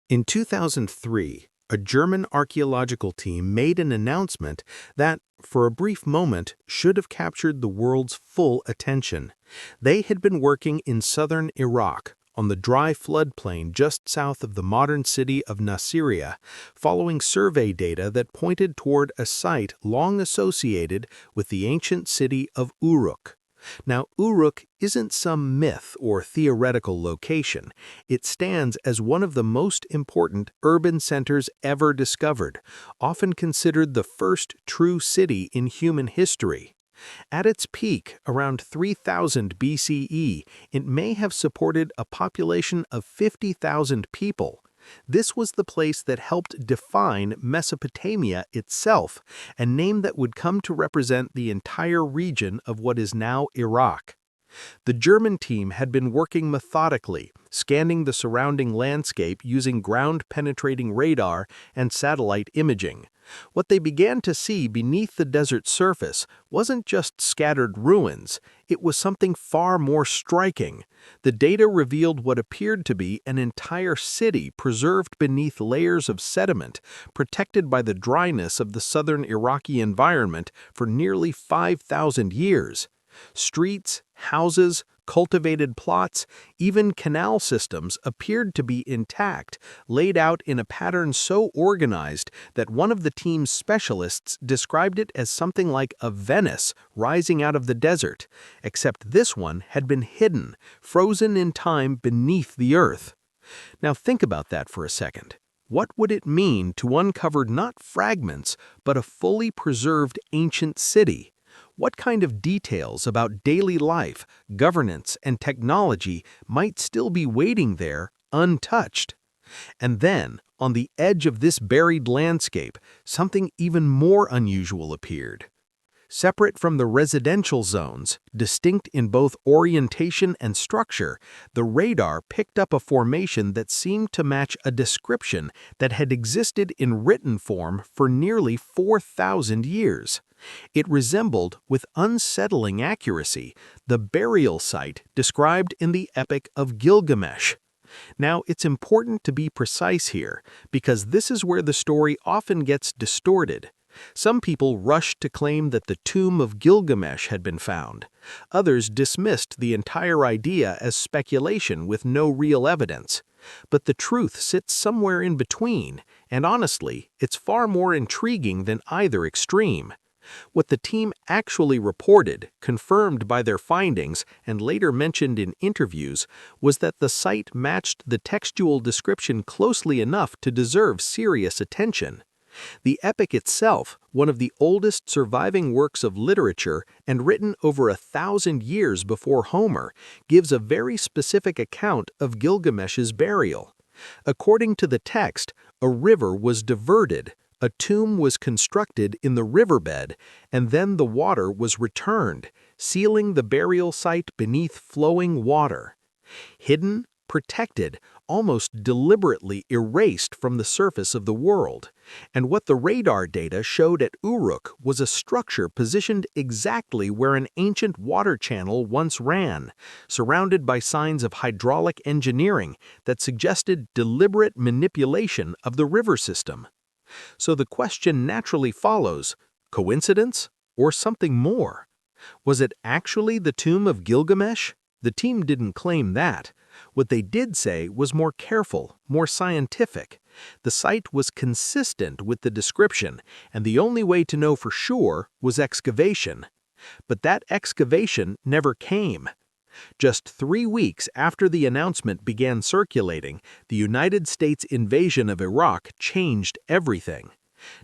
In 2003, a German archaeological team made an announcement that, for a brief moment, should have captured the world's full attention. They had been working in southern Iraq, on the dry floodplain just south of the modern city of Nasiriyah, following survey data that pointed toward a site long associated with the ancient city of Uruk. Now, Uruk isn't some myth or theoretical location. It stands as one of the most important urban centers ever discovered, often considered the first true city in human history. At its peak, around 3000 BCE, it may have supported a population of 50,000 people. This was the place that helped define Mesopotamia itself, a name that would come to represent the entire region of what is now Iraq. The German team had been working methodically, scanning the surrounding landscape using ground-penetrating radar and satellite imaging. What they began to see beneath the desert surface wasn't just scattered ruins, it was something far more striking. The data revealed what appeared to be an entire city preserved beneath layers of sediment, protected by the dryness of the southern Iraqi environment for nearly 5,000 years. Streets, houses, cultivated plots, even canal systems appeared to be intact, laid out in a pattern so organized that one of the team's specialists described it as something like a Venice rising out of the desert, except this one had been hidden, frozen in time beneath the earth. Now think about that for a second. What would it mean to uncover not fragments, but a fully preserved ancient city? What kind of details about daily life, governance, and technology might still be waiting there, untouched? And then, on the edge of this buried landscape, something even more unusual appeared. Separate from the residential zones, distinct in both orientation and structure, the radar picked up a formation that seemed to match a description that had existed in written form for nearly 4,000 years. It resembled, with unsettling accuracy, the burial site described in the Epic of Gilgamesh. Now, it's important to be precise here, because this is where the story often gets distorted. Some people rushed to claim that the tomb of Gilgamesh had been found. Others dismissed the entire idea as speculation with no real evidence. But the truth sits somewhere in between, and honestly, it's far more intriguing than either extreme. What the team actually reported, confirmed by their findings and later mentioned in interviews, was that the site matched the textual description closely enough to deserve serious attention. The epic itself, one of the oldest surviving works of literature and written over 1,000 years before Homer, gives a very specific account of Gilgamesh's burial. According to the text, a river was diverted, a tomb was constructed in the riverbed, and then the water was returned, sealing the burial site beneath flowing water. Hidden, protected, almost deliberately erased from the surface of the world. And what the radar data showed at Uruk was a structure positioned exactly where an ancient water channel once ran, surrounded by signs of hydraulic engineering that suggested deliberate manipulation of the river system. So the question naturally follows, coincidence or something more? Was it actually the tomb of Gilgamesh? The team didn't claim that. What they did say was more careful, more scientific. The site was consistent with the description, and the only way to know for sure was excavation. But that excavation never came. Just 3 weeks after the announcement began circulating, the United States invasion of Iraq changed everything.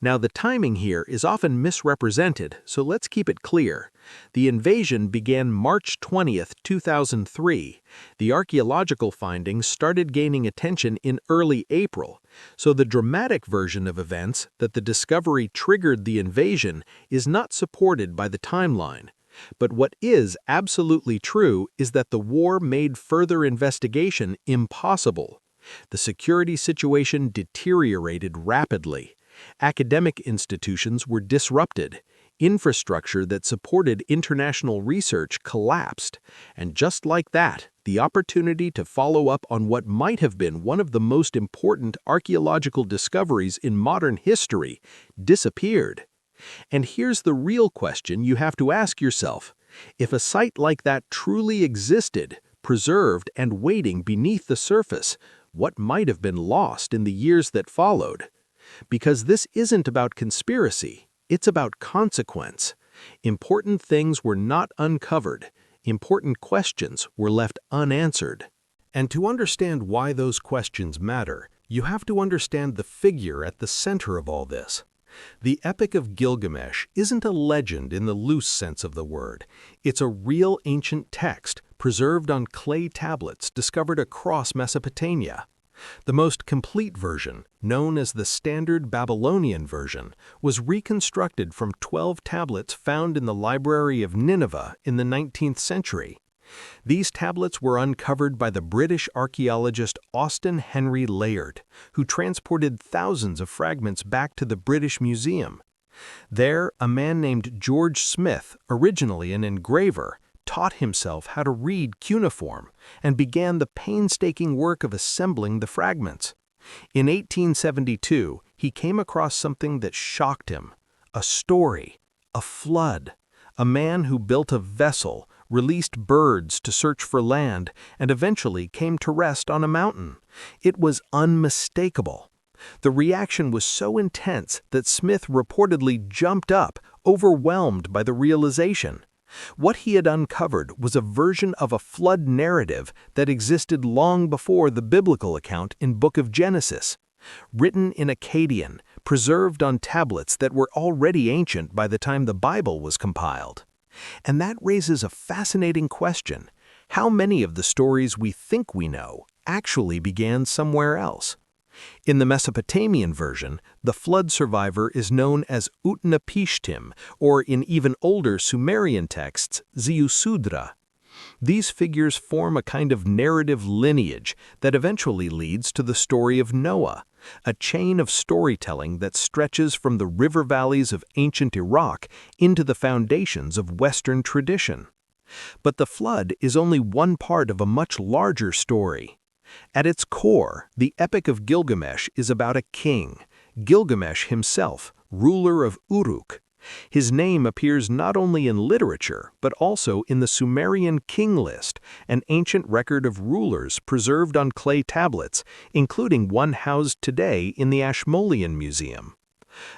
Now, the timing here is often misrepresented, so let's keep it clear. The invasion began March 20th, 2003. The archaeological findings started gaining attention in early April, so the dramatic version of events that the discovery triggered the invasion is not supported by the timeline. But what is absolutely true is that the war made further investigation impossible. The security situation deteriorated rapidly. Academic institutions were disrupted. Infrastructure that supported international research collapsed, and just like that, the opportunity to follow up on what might have been one of the most important archaeological discoveries in modern history disappeared. And here's the real question you have to ask yourself. If a site like that truly existed, preserved and waiting beneath the surface, what might have been lost in the years that followed? Because this isn't about conspiracy, it's about consequence. Important things were not uncovered. Important questions were left unanswered. And to understand why those questions matter, you have to understand the figure at the center of all this. The Epic of Gilgamesh isn't a legend in the loose sense of the word. It's a real ancient text preserved on clay tablets discovered across Mesopotamia. The most complete version, known as the Standard Babylonian Version, was reconstructed from 12 tablets found in the Library of Nineveh in the 19th century. These tablets were uncovered by the British archaeologist Austen Henry Layard, who transported thousands of fragments back to the British Museum. There, a man named George Smith, originally an engraver, taught himself how to read cuneiform and began the painstaking work of assembling the fragments. In 1872, he came across something that shocked him: a story, a flood, a man who built a vessel, released birds to search for land, and eventually came to rest on a mountain. It was unmistakable. The reaction was so intense that Smith reportedly jumped up, overwhelmed by the realization. What he had uncovered was a version of a flood narrative that existed long before the biblical account in Book of Genesis. Written in Akkadian, preserved on tablets that were already ancient by the time the Bible was compiled. And that raises a fascinating question. How many of the stories we think we know actually began somewhere else? In the Mesopotamian version, the flood survivor is known as Utnapishtim, or in even older Sumerian texts, Ziusudra. These figures form a kind of narrative lineage that eventually leads to the story of Noah, a chain of storytelling that stretches from the river valleys of ancient Iraq into the foundations of Western tradition. But the flood is only one part of a much larger story. At its core, the Epic of Gilgamesh is about a king, Gilgamesh himself, ruler of Uruk. His name appears not only in literature, but also in the Sumerian king list, an ancient record of rulers preserved on clay tablets, including one housed today in the Ashmolean Museum.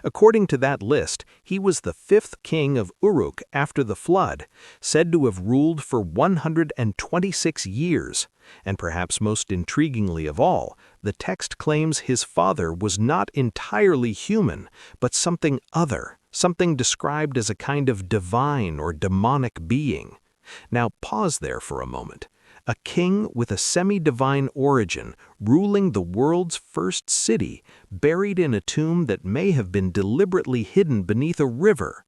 According to that list, he was the 5th king of Uruk after the flood, said to have ruled for 126 years. And perhaps most intriguingly of all, the text claims his father was not entirely human, but something other, something described as a kind of divine or demonic being. Now pause there for a moment. A king with a semi-divine origin, ruling the world's first city, buried in a tomb that may have been deliberately hidden beneath a river.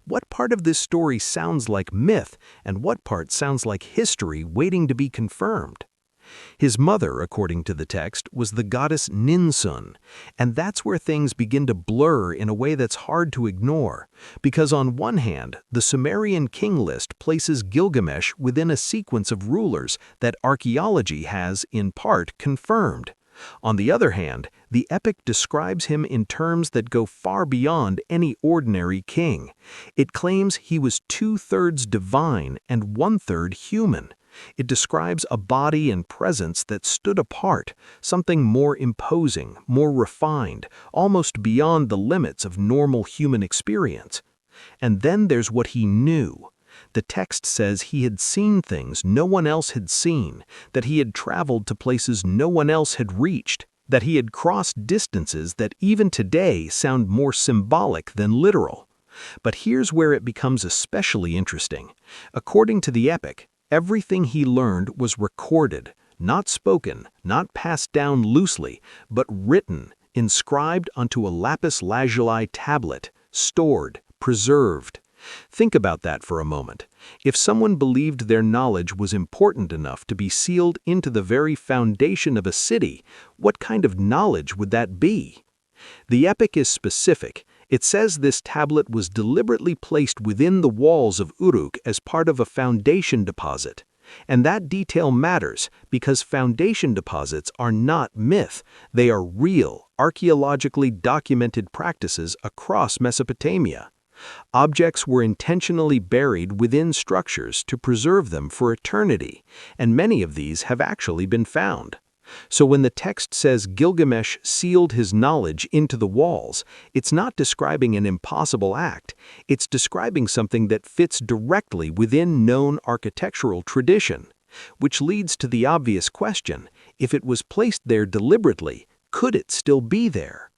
What part of this story sounds like myth, and what part sounds like history waiting to be confirmed? His mother, according to the text, was the goddess Ninsun, and that's where things begin to blur in a way that's hard to ignore, because on one hand, the Sumerian king list places Gilgamesh within a sequence of rulers that archaeology has, in part, confirmed. On the other hand, the epic describes him in terms that go far beyond any ordinary king. It claims he was 2/3 divine and 1/3 human. It describes a body and presence that stood apart, something more imposing, more refined, almost beyond the limits of normal human experience. And then there's what he knew. The text says he had seen things no one else had seen, that he had traveled to places no one else had reached, that he had crossed distances that even today sound more symbolic than literal. But here's where it becomes especially interesting. According to the epic, everything he learned was recorded, not spoken, not passed down loosely, but written, inscribed onto a lapis lazuli tablet, stored, preserved. Think about that for a moment. If someone believed their knowledge was important enough to be sealed into the very foundation of a city, what kind of knowledge would that be? The epic is specific. It says this tablet was deliberately placed within the walls of Uruk as part of a foundation deposit. And that detail matters because foundation deposits are not myth, they are real, archaeologically documented practices across Mesopotamia. Objects were intentionally buried within structures to preserve them for eternity, and many of these have actually been found. So when the text says Gilgamesh sealed his knowledge into the walls, it's not describing an impossible act, it's describing something that fits directly within known architectural tradition. Which leads to the obvious question, if it was placed there deliberately, could it still be there?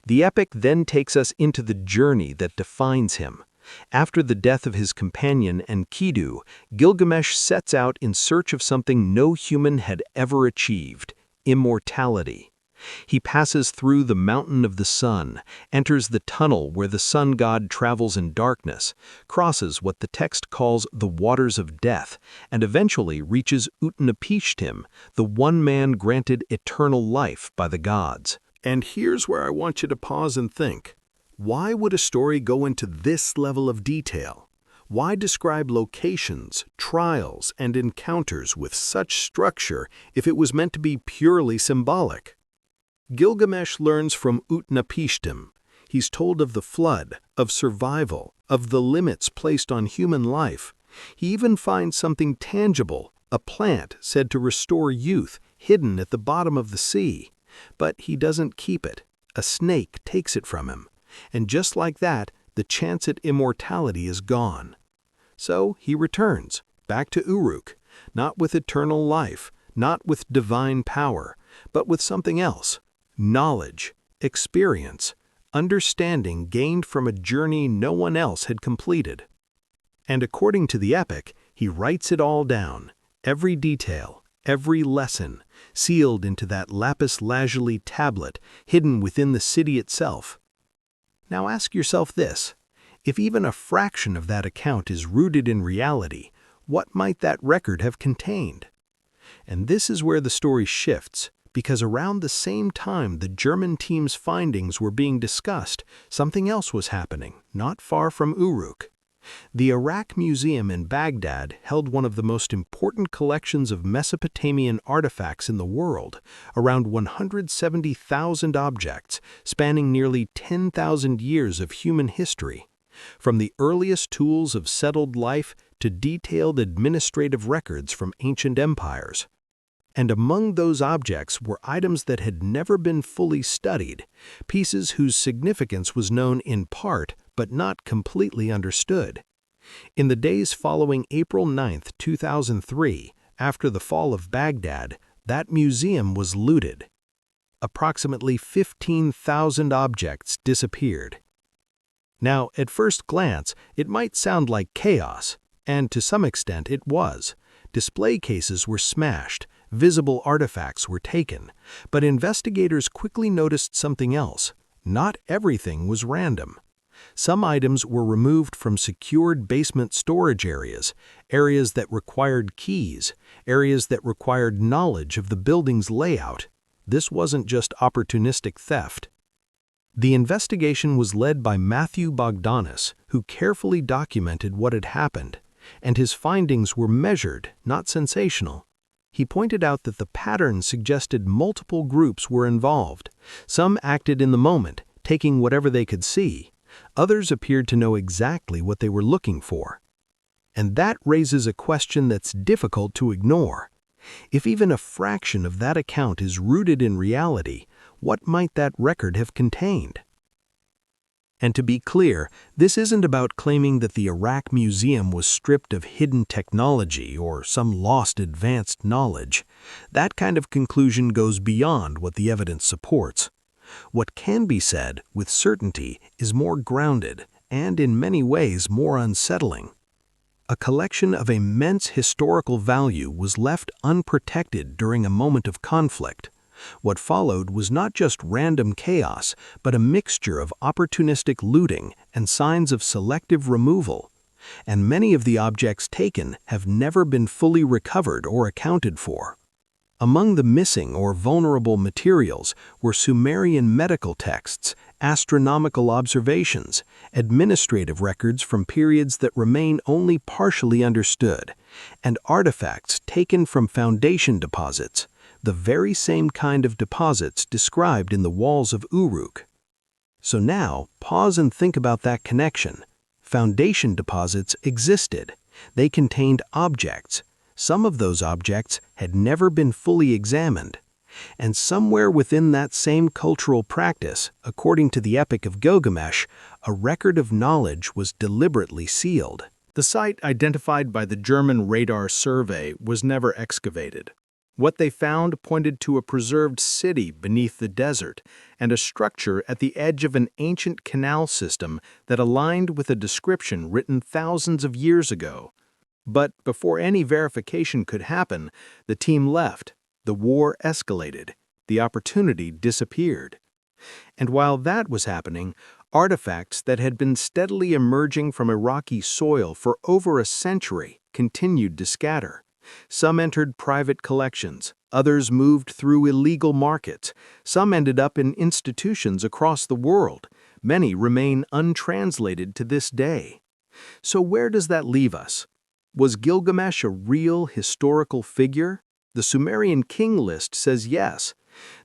The epic then takes us into the journey that defines him. After the death of his companion Enkidu, Gilgamesh sets out in search of something no human had ever achieved: immortality. He passes through the mountain of the sun, enters the tunnel where the sun god travels in darkness, crosses what the text calls the waters of death, and eventually reaches Utnapishtim, the one man granted eternal life by the gods. And here's where I want you to pause and think. Why would a story go into this level of detail? Why describe locations, trials, and encounters with such structure if it was meant to be purely symbolic? Gilgamesh learns from Utnapishtim. He's told of the flood, of survival, of the limits placed on human life. He even finds something tangible, a plant said to restore youth, hidden at the bottom of the sea. But he doesn't keep it. A snake takes it from him. And just like that, the chance at immortality is gone. So he returns, back to Uruk, not with eternal life, not with divine power, but with something else: knowledge, experience, understanding gained from a journey no one else had completed. And according to the epic, he writes it all down, every detail, every lesson, sealed into that lapis lazuli tablet hidden within the city itself. Now ask yourself this: if even a fraction of that account is rooted in reality, what might that record have contained? And this is where the story shifts, because around the same time the German team's findings were being discussed, something else was happening, not far from Uruk. The Iraq Museum in Baghdad held one of the most important collections of Mesopotamian artifacts in the world, around 170,000 objects spanning nearly 10,000 years of human history, from the earliest tools of settled life to detailed administrative records from ancient empires. And among those objects were items that had never been fully studied, pieces whose significance was known in part but not completely understood. In the days following April 9, 2003, after the fall of Baghdad, that museum was looted. Approximately 15,000 objects disappeared. Now, at first glance, it might sound like chaos, and to some extent it was. Display cases were smashed, visible artifacts were taken, but investigators quickly noticed something else. Not everything was random. Some items were removed from secured basement storage areas, areas that required keys, areas that required knowledge of the building's layout. This wasn't just opportunistic theft. The investigation was led by Matthew Bogdanis, who carefully documented what had happened, and his findings were measured, not sensational. He pointed out that the pattern suggested multiple groups were involved. Some acted in the moment, taking whatever they could see. Others appeared to know exactly what they were looking for. And that raises a question that's difficult to ignore. If even a fraction of that account is rooted in reality, what might that record have contained? And to be clear, this isn't about claiming that the Iraq Museum was stripped of hidden technology or some lost advanced knowledge. That kind of conclusion goes beyond what the evidence supports. What can be said with certainty is more grounded and in many ways more unsettling. A collection of immense historical value was left unprotected during a moment of conflict. What followed was not just random chaos, but a mixture of opportunistic looting and signs of selective removal. And many of the objects taken have never been fully recovered or accounted for. Among the missing or vulnerable materials were Sumerian medical texts, astronomical observations, administrative records from periods that remain only partially understood, and artifacts taken from foundation deposits, the very same kind of deposits described in the walls of Uruk. So now, pause and think about that connection. Foundation deposits existed. They contained objects. Some of those objects had never been fully examined. And somewhere within that same cultural practice, according to the Epic of Gilgamesh, a record of knowledge was deliberately sealed. The site identified by the German radar survey was never excavated. What they found pointed to a preserved city beneath the desert and a structure at the edge of an ancient canal system that aligned with a description written thousands of years ago. But before any verification could happen, the team left, the war escalated, the opportunity disappeared. And while that was happening, artifacts that had been steadily emerging from Iraqi soil for over a century continued to scatter. Some entered private collections, others moved through illegal markets, some ended up in institutions across the world, many remain untranslated to this day. So where does that leave us? Was Gilgamesh a real historical figure? The Sumerian king list says yes.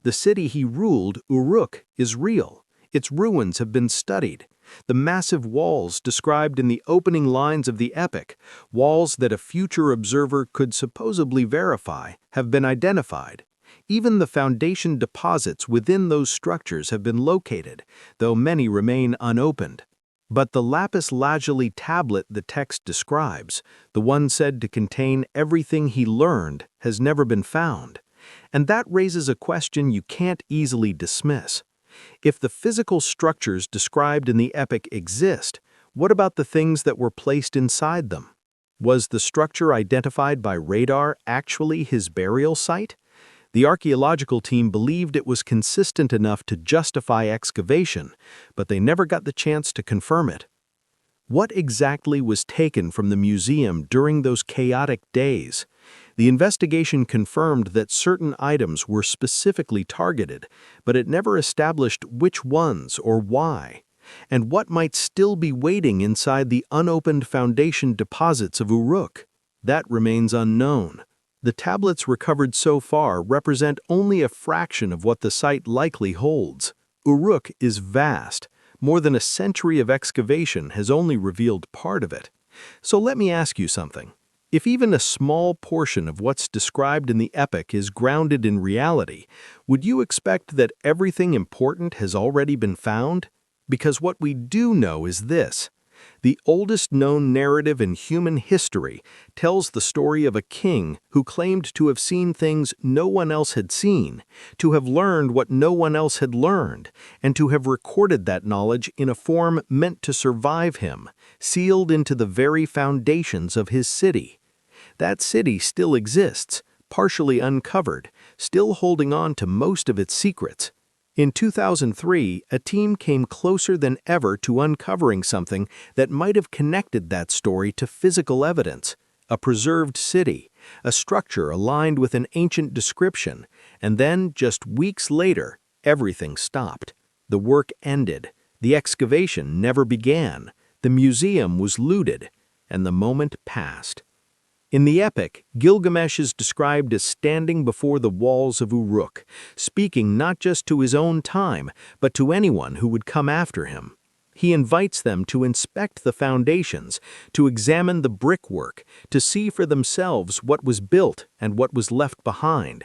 The city he ruled, Uruk, is real. Its ruins have been studied. The massive walls described in the opening lines of the epic, walls that a future observer could supposedly verify, have been identified. Even the foundation deposits within those structures have been located, though many remain unopened. But the lapis lazuli tablet the text describes, the one said to contain everything he learned, has never been found. And that raises a question you can't easily dismiss. If the physical structures described in the epic exist, what about the things that were placed inside them? Was the structure identified by radar actually his burial site? The archaeological team believed it was consistent enough to justify excavation, but they never got the chance to confirm it. What exactly was taken from the museum during those chaotic days? The investigation confirmed that certain items were specifically targeted, but it never established which ones or why. And what might still be waiting inside the unopened foundation deposits of Uruk? That remains unknown. The tablets recovered so far represent only a fraction of what the site likely holds. Uruk is vast. More than a century of excavation has only revealed part of it. So let me ask you something. If even a small portion of what's described in the epic is grounded in reality, would you expect that everything important has already been found? Because what we do know is this. The oldest known narrative in human history tells the story of a king who claimed to have seen things no one else had seen, to have learned what no one else had learned, and to have recorded that knowledge in a form meant to survive him, sealed into the very foundations of his city. That city still exists, partially uncovered, still holding on to most of its secrets. In 2003, a team came closer than ever to uncovering something that might have connected that story to physical evidence, a preserved city, a structure aligned with an ancient description, and then, just weeks later, everything stopped. The work ended, the excavation never began, the museum was looted, and the moment passed. In the epic, Gilgamesh is described as standing before the walls of Uruk, speaking not just to his own time, but to anyone who would come after him. He invites them to inspect the foundations, to examine the brickwork, to see for themselves what was built and what was left behind.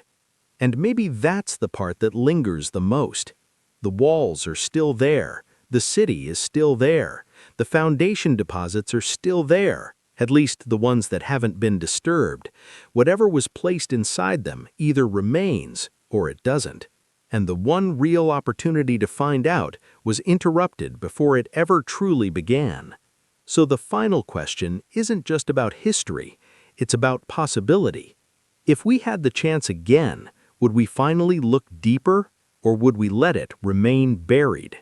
And maybe that's the part that lingers the most. The walls are still there, the city is still there, the foundation deposits are still there. At least the ones that haven't been disturbed. Whatever was placed inside them either remains or it doesn't. And the one real opportunity to find out was interrupted before it ever truly began. So the final question isn't just about history, it's about possibility. If we had the chance again, would we finally look deeper, or would we let it remain buried?